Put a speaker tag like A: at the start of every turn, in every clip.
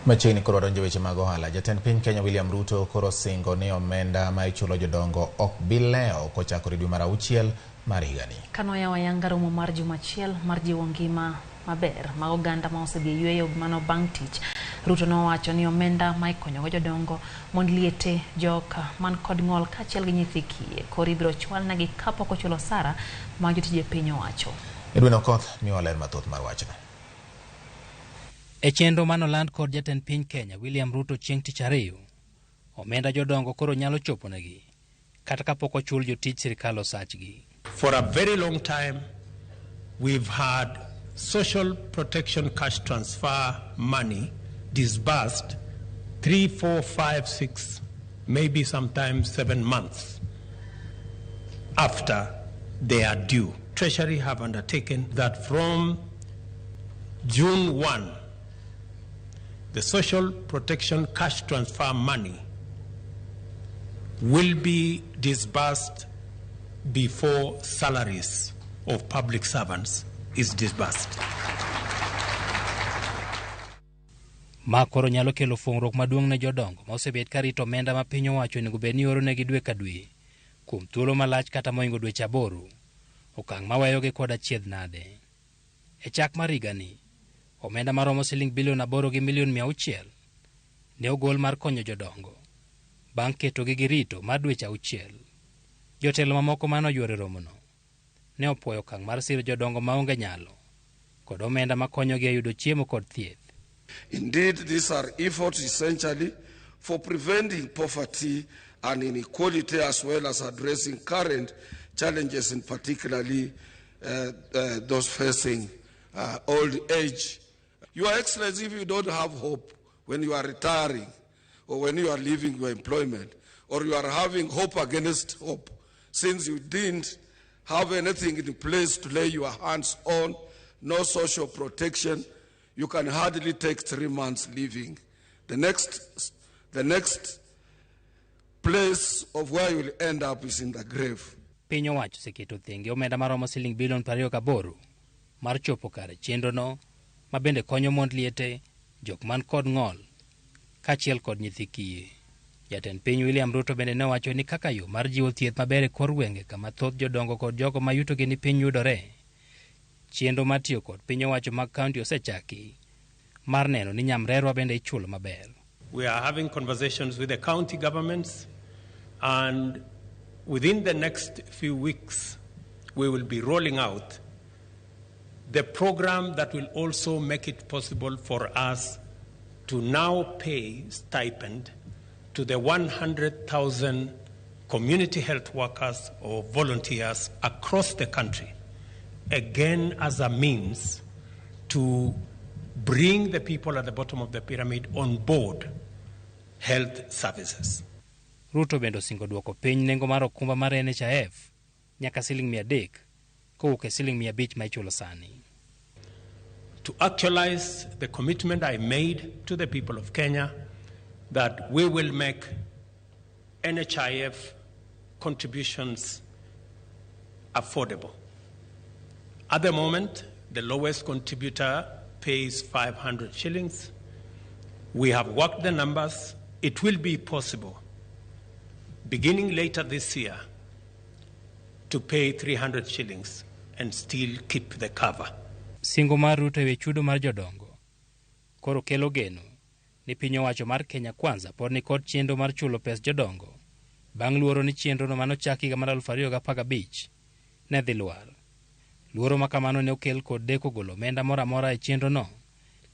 A: Machini koro donjo weche mag ohala. Jatend piny Kenya William Ruto koro singo ni omenda ma ichulo jodongo ok bi lewo kochakore dwe mar 6 mar higani.
B: Kanoyawo ayanga romo mar juma achiel mar jiwo ngima maber ma oganda ma osedhi yweyo mano bang' tich. Ruto nowacho ni omenda ma ikonyogo jodongo mond liete joka man kod ng'ol kaachiel gi nyithi kiye koro ibiro chwalnegi kapok ochulo osara mag jotije piny owacho.
A: Edwin Okoth miyo ler mathoth mar wachno.
C: E chenro manoland kod jatend piny Kenya William Ruto chieng' tich ariyo, omenda jodongo koro nyalo choponegi kata kapok ochul jotij sirkal osachgi.
D: For a very long time, we've had social protection cash transfer money disbursed 3, 4, 5, 6, maybe sometimes 7 months after they are due. Treasury have undertaken that from June 1, the social protection cash transfer money will be disbursed before salaries of public servants is disbursed.
C: Ma koro nyalo kelo fungruok maduong' ne jodongo ma osebet ka rito omenda ma piny owacho onego bed ni oronegi dwe ka dwe kuom thuolo malach kata moingo dweche 8, okang' maweyogi kod achiedh nade. E chak mar higani, omenda maromo siling bilion 8 gi milion 600 ne ogol mar konyo jodongo bang' ketogi gi rito mar dweche 6. Jotelo mamoko manoyworo romono ne opwoyo okang' mar siro jodongo maonge nyalo kod omenda makonyogi e yudo chiemo kod thieth.
E: Indeed, these are efforts essentially for preventing poverty and inequality as well as addressing current challenges, in particularly those facing old age. Your Excellency, if you don't have hope when you are retiring or when you are leaving your employment, or you are having hope against hope, since you didn't have anything in place to lay your hands on, no social protection, you can hardly take 3 months leaving. The next place of where you will end up is in the grave.
C: Piny owacho seketo thenge omenda maromo siling bilion 28 mar chopo kare chenro no, ma bende konyo mond liete, jok man kod ng'ol, kaachiel kod nyithi kiye. Jatend piny William Ruto bende ne owacho ni kaka yo mar jiwo thieth maber e kor gwenge kama thoth jodongo kod jogo ma yutogi ni piny yudore, chenro matiyo kod piny owacho mag kaunti osechaki mar neno ni nyamrerwa bende ichulo maber.
D: We are having conversations with the county governments, and within the next few weeks we will be rolling out the program that will also make it possible for us to now pay stipend to the 100,000 community health workers or volunteers across the country, again as a means to bring the people at the bottom of the pyramid on board health services.
C: Ruto bendo singo duoko piny nengo mar okumba mar NHIF nyaka siling 300 kowuok e siling 500 ma ichulo sani.
D: To actualize the commitment I made to the people of Kenya that we will make NHIF contributions affordable. At the moment, the lowest contributor pays 500 shillings. We have worked the numbers. It will be possible, beginning later this year, to pay 300 shillings and still keep the cover.
C: Singo mar Ruto e chudo mar jodongo koro kelo geno ni piny owacho mar Kenya Kwanza pod ni kod chenro mar chulo pes jodongo bang' luoro ni chenro no manochaki higa mar 2015 ne dhi lwar. Luoro makamano ne okel kod deko golo omenda mora mora e chenro no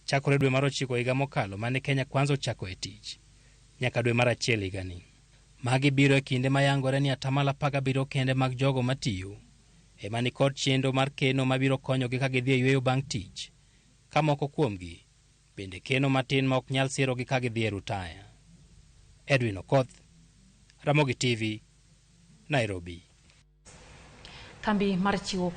C: chakore dwe mar 9 higa mokalo mane Kenya Kwanza ochako e tich nyaka dwe mar 1 higani. Magi biro e kinde mayangore ni 17% kende mag jogo matiyo ema ni kod chenro mar keno mabiro konyogi ka gidhi e yweyo bang' tich, ka moko kuomgi bende keno matin ma ok nyal sirogi ka gidhi e rutaya. Edwin Okoth, Ramogi TV, Nairobi.
B: Kambi mar chiwo